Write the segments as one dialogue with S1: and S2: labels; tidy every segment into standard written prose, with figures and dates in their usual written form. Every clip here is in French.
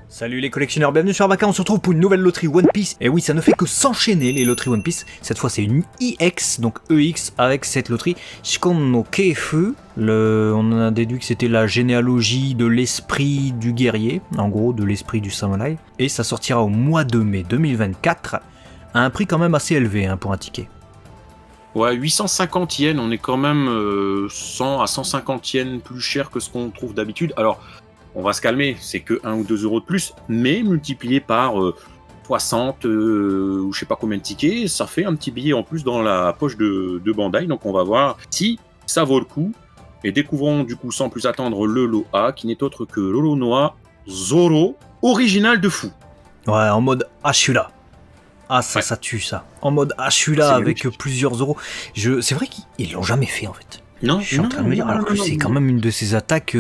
S1: Salut les collectionneurs, bienvenue sur Abaka, on se retrouve pour une nouvelle loterie One Piece. Et oui, ça ne fait que s'enchaîner les loteries One Piece. Cette fois c'est une EX, donc EX avec cette loterie Shikon no Keifu. On en a déduit que c'était la généalogie de l'esprit du guerrier, en gros de l'esprit du samouraï. Et ça sortira au mois de mai 2024, à un prix quand même assez élevé pour un ticket.
S2: Ouais, 850 yens, on est quand même 100 à 150 yens plus cher que ce qu'on trouve d'habitude. Alors, on va se calmer, c'est que 1 ou 2 euros de plus, mais multiplié par 60 ou je sais pas combien de tickets, ça fait un petit billet en plus dans la poche de Bandai. Donc on va voir si ça vaut le coup. Et découvrons du coup sans plus attendre le lot A, qui n'est autre que Lolonoa Zoro, original de fou.
S1: Ouais, en mode Ashura. Ah ça,
S2: Ouais.
S1: ça tue ça. En mode Ashura
S2: C'est
S1: avec
S2: magnifique.
S1: plusieurs euros. C'est vrai qu'ils l'ont jamais fait en fait.
S2: Non,
S1: Je suis en train de me dire, alors que c'est quand même une de ces attaques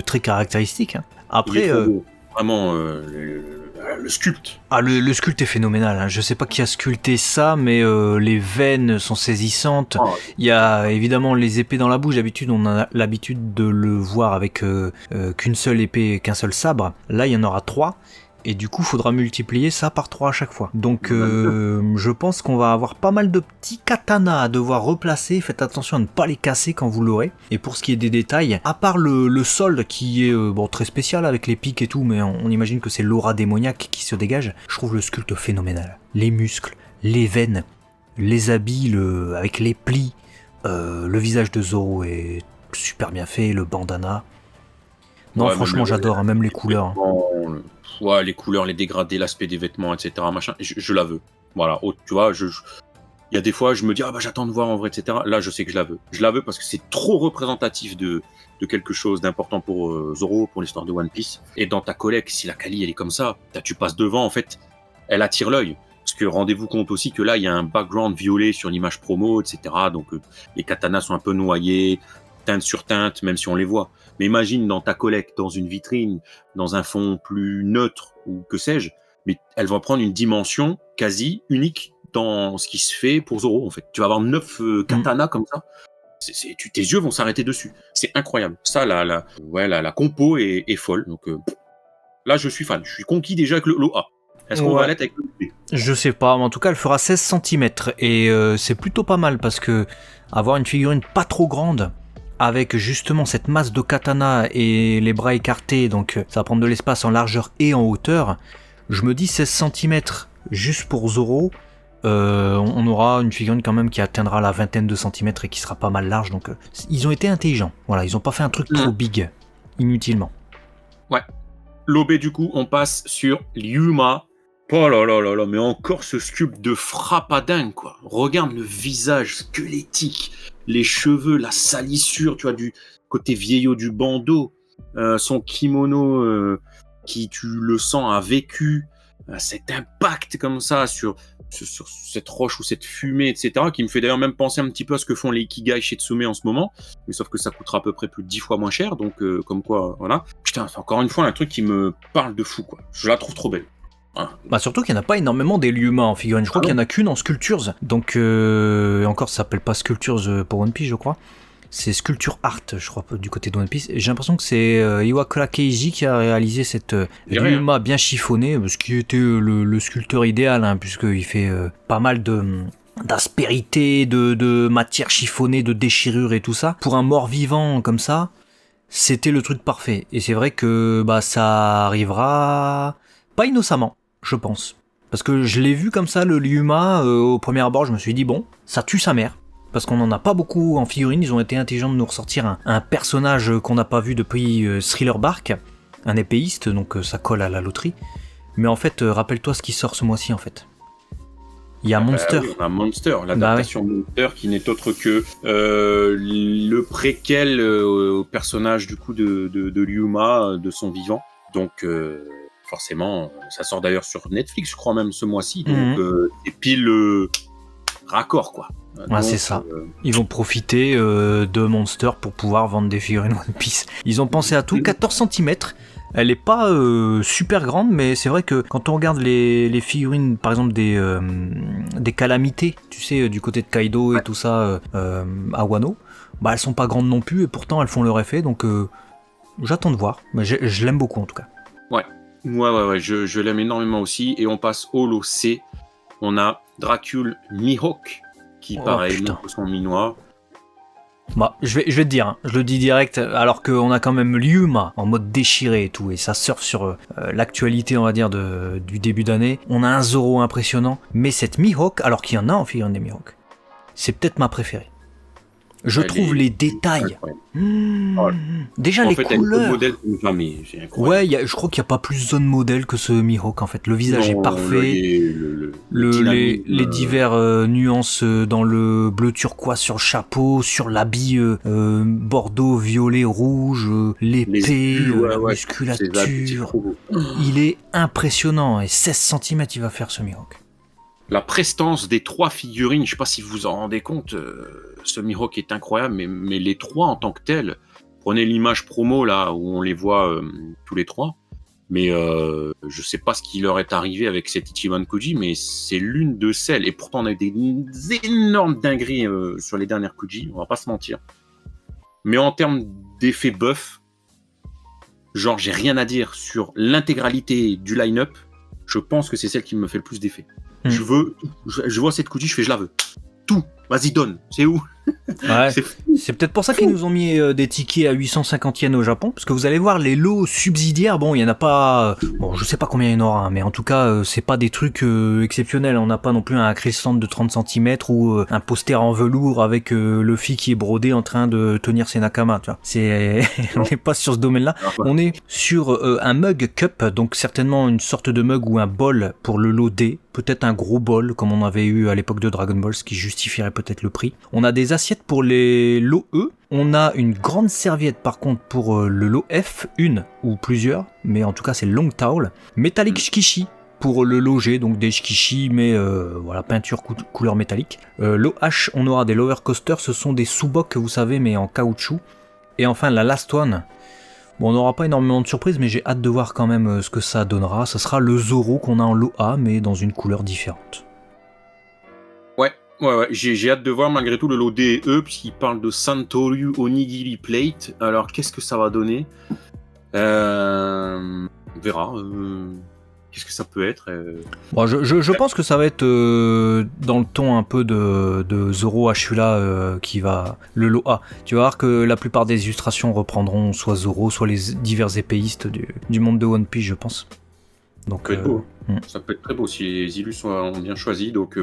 S1: très caractéristiques.
S2: Il est
S1: Après,
S2: trop beau. Vraiment, le sculpte.
S1: le sculpte est phénoménal. Je sais pas qui a sculpté ça, mais les veines sont saisissantes.
S2: Oh,
S1: Il y a évidemment les épées dans la bouche. D'habitude, on a l'habitude de le voir avec qu'une seule épée, qu'un seul sabre. Là, il y en aura 3. Et du coup, faudra multiplier ça par 3 à chaque fois. Donc, je pense qu'on va avoir pas mal de petits katanas à devoir replacer. Faites attention à ne pas les casser quand vous l'aurez. Et pour ce qui est des détails, à part le solde qui est très spécial avec les pics et tout, mais on imagine que c'est l'aura démoniaque qui se dégage, je trouve le sculpte phénoménal. Les muscles, les veines, les habits avec les plis, le visage de Zoro est super bien fait, le bandana. Non,
S2: ouais,
S1: franchement, j'adore, même les couleurs.
S2: Ouais, les couleurs, les dégradés, l'aspect des vêtements, etc. Machin, je la veux. Voilà, tu vois, il y a des fois, je me dis, j'attends de voir en vrai, etc. Là, je sais que je la veux. Je la veux parce que c'est trop représentatif de quelque chose d'important pour Zoro, pour l'histoire de One Piece. Et dans ta collecte, si la Kali, elle est comme ça, tu passes devant, en fait, elle attire l'œil. Parce que rendez-vous compte aussi que là, il y a un background violet sur l'image promo, etc. Donc, les katanas sont un peu noyés, teinte sur teinte, même si on les voit. Mais imagine dans ta collecte, dans une vitrine, dans un fond plus neutre, ou que sais-je, mais elle va prendre une dimension quasi unique dans ce qui se fait pour Zoro, en fait. Tu vas avoir 9 katanas comme ça. Tes yeux vont s'arrêter dessus. C'est incroyable. Ça, la compo est folle. Donc là, je suis fan. Je suis conquis déjà avec le lot A. Est-ce qu'on va l'être avec le B?
S1: Je sais pas, mais en tout cas, elle fera 16 cm. Et c'est plutôt pas mal parce que avoir une figurine pas trop grande, avec justement cette masse de katana et les bras écartés, donc ça va prendre de l'espace en largeur et en hauteur. Je me dis 16 cm juste pour Zoro, on aura une figurine quand même qui atteindra la vingtaine de centimètres et qui sera pas mal large. Donc ils ont été intelligents. Voilà, ils ont pas fait un truc trop big, inutilement.
S2: Ouais. L'OB du coup, on passe sur Lyuma. Oh là là là là, mais encore ce sculpte de frappadingue, quoi. Regarde le visage squelettique, les cheveux, la salissure, tu vois, du côté vieillot du bandeau, son kimono qui, tu le sens, a vécu cet impact comme ça sur cette roche ou cette fumée, etc., qui me fait d'ailleurs même penser un petit peu à ce que font les Ikigai chez Tsume en ce moment, mais sauf que ça coûtera à peu près plus de 10 fois moins cher, donc comme quoi, voilà. Putain, c'est encore une fois un truc qui me parle de fou, quoi. Je la trouve trop belle.
S1: Bah surtout qu'il n'y en a pas énormément des Lyuma en figurine, je crois qu'il n'y en a qu'une en Sculptures, donc encore ça s'appelle pas Sculptures pour One Piece je crois, c'est Sculpture Art je crois du côté de One Piece, et j'ai l'impression que c'est Iwakura Keiji qui a réalisé cette Lyuma bien chiffonnée, ce qui était le sculpteur idéal, puisqu'il fait pas mal d'aspérité, de matière chiffonnée, de déchirure et tout ça, pour un mort-vivant comme ça, c'était le truc parfait, et c'est vrai que ça arrivera pas innocemment, je pense. Parce que je l'ai vu comme ça, le Lyuma, au premier abord, je me suis dit, bon, ça tue sa mère. Parce qu'on en a pas beaucoup en figurine, ils ont été intelligents de nous ressortir un personnage qu'on n'a pas vu depuis Thriller Bark, un épéiste, donc ça colle à la loterie. Mais en fait, rappelle-toi ce qui sort ce mois-ci, en fait. Il y a Monster.
S2: Oui, on a Monster, l'adaptation de Monster qui n'est autre que le préquel au personnage du coup de Lyuma, de son vivant. Donc forcément, ça sort d'ailleurs sur Netflix, je crois même ce mois-ci. Donc c'est pile raccord, quoi.
S1: Ouais,
S2: donc,
S1: c'est ça. Ils vont profiter de Monster pour pouvoir vendre des figurines One Piece. Ils ont pensé à tout. 14 cm. Elle est pas super grande, mais c'est vrai que quand on regarde les figurines, par exemple des calamités, tu sais, du côté de Kaido et tout ça, à Wano, elles sont pas grandes non plus, et pourtant elles font leur effet, donc j'attends de voir. Mais je l'aime beaucoup en tout cas.
S2: Ouais. Ouais, je l'aime énormément aussi. Et on passe au lot C. On a Dracul Mihawk, qui pareil,
S1: putain.
S2: montre son mi-noir.
S1: Bah, je vais te dire, hein, je le dis direct, alors qu'on a quand même Lyuma en mode déchiré et tout, et ça surfe sur l'actualité, on va dire, du début d'année. On a un Zoro impressionnant, mais cette Mihawk, alors qu'il y en a en figurine des Mihawk, c'est peut-être ma préférée. Je trouve les détails. Déjà
S2: en
S1: les
S2: fait,
S1: couleurs.
S2: Elle est modèle comme jamais, c'est
S1: Ouais,
S2: incroyable.
S1: je crois qu'il n'y a pas plus zone modèle que ce Mihawk en fait. Le visage est parfait. Les divers nuances dans le bleu turquoise sur le chapeau, sur l'habit bordeaux, violet, rouge, l'épée, la musculature. Il est impressionnant et 16 cm il va faire ce Mihawk.
S2: La prestance des 3 figurines, je sais pas si vous vous en rendez compte, ce Mihawk est incroyable, mais les 3 en tant que tels, prenez l'image promo là où on les voit tous les 3, mais je sais pas ce qui leur est arrivé avec cet Ichiban Kuji, mais c'est l'une de celles, et pourtant on a des énormes dingueries sur les dernières Kuji, on va pas se mentir. Mais en termes d'effet buff, genre j'ai rien à dire sur l'intégralité du line-up, je pense que c'est celle qui me fait le plus d'effet. Je vois cette Kuji, je la veux. Tout, vas-y donne, c'est où?
S1: Ouais, c'est peut-être pour ça qu'ils nous ont mis des tickets à 850 yens au Japon, parce que vous allez voir les lots subsidiaires, bon, il y en a pas, bon, je sais pas combien il y en aura, mais en tout cas, c'est pas des trucs exceptionnels. On n'a pas non plus un crescent de 30 cm ou un poster en velours avec Luffy qui est brodé en train de tenir ses nakamas, tu vois. On n'est pas sur ce domaine-là. On est sur un mug cup, donc certainement une sorte de mug ou un bol pour le lot D, peut-être un gros bol comme on avait eu à l'époque de Dragon Ball, ce qui justifierait peut-être le prix. On a des assiettes pour les lots E. On a une grande serviette par contre pour le lot F, une ou plusieurs, mais en tout cas c'est long towel. Metallic Shikishi pour le lot G, donc des Shikishi, mais voilà, peinture couleur métallique. Lot H, on aura des lower coasters, ce sont des sous-bocs, vous savez, mais en caoutchouc. Et enfin la last one. Bon, on n'aura pas énormément de surprises, mais j'ai hâte de voir quand même ce que ça donnera. Ça sera le Zoro qu'on a en lot A, mais dans une couleur différente.
S2: Ouais, j'ai hâte de voir malgré tout le lot D et E, puisqu'il parle de Santoru Onigiri Plate. Alors, qu'est-ce que ça va donner? On verra. Qu'est-ce que ça peut être?
S1: Bon, je pense que ça va être dans le ton un peu de Zoro Ashula qui va le lot A. Tu vas voir que la plupart des illustrations reprendront soit Zoro, soit les divers épéistes du monde de One Piece, je pense. Donc,
S2: ça peut être beau. Ça peut être très beau si les illus sont bien choisis. Donc,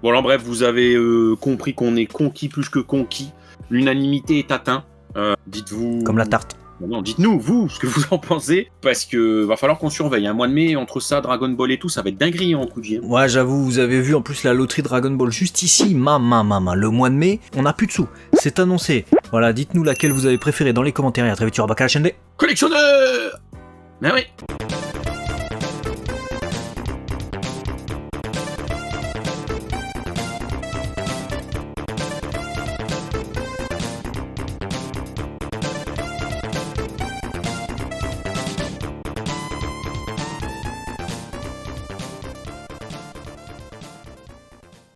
S2: bon, alors bref, vous avez compris qu'on est conquis plus que conquis. L'unanimité est atteinte. Dites-vous.
S1: Comme la tarte.
S2: Non, dites-nous, vous, ce que vous en pensez, parce que va falloir qu'on surveille. Un mois de mai, entre ça, Dragon Ball et tout, ça va être dinguerie en coup de vie.
S1: Ouais, j'avoue, vous avez vu en plus la loterie Dragon Ball juste ici, le mois de mai, on n'a plus de sous. C'est annoncé. Voilà, dites-nous laquelle vous avez préférée dans les commentaires et à très vite sur Abaka la chaîne des
S2: collectionneurs. Mais oui.